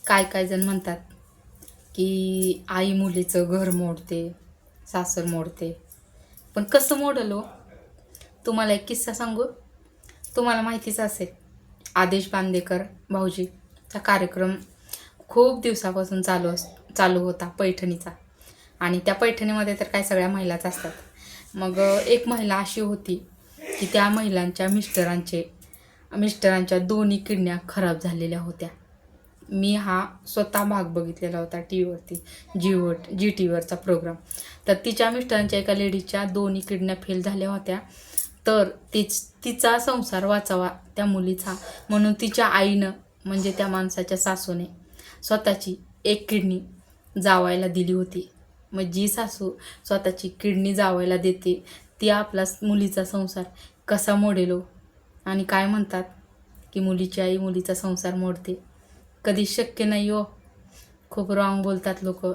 काय काय जण म्हणतात की आई मुलीचं घर मोडते, सासर मोडते. पण कसं मोडल हो? तुम्हाला एक किस्सा सांगू. तुम्हाला माहितीच असेल, आदेश बांदेकर भाऊजीचा कार्यक्रम खूप दिवसापासून चालू होता पैठणीचा. आणि त्या पैठणीमध्ये तर काय सगळ्या महिलाच असतात. मग एक महिला अशी होती की त्या महिलांच्या मिस्टरांच्या दोन्ही किडन्या खराब झालेल्या होत्या. मी हा स्वतः भाग बघितलेला होता टी व्हीवरती, जी टी व्हीवरचा प्रोग्राम. तर तिच्या मिस्टरांच्या एका लेडीजच्या दोन्ही किडन्या फेल झाल्या होत्या. तर तिचा संसार वाचावा त्या मुलीचा म्हणून तिच्या आईनं, म्हणजे त्या माणसाच्या सासूने, स्वतःची एक किडनी जावायला दिली होती. मग जी सासू स्वतःची किडनी जावायला देते ती आपला मुलीचा संसार कसा मोडेलो. आणि काय म्हणतात की मुलीची आई मुलीचा संसार मोडते. कधी शक्य नाही हो. खूप रॉंग बोलतात लोक.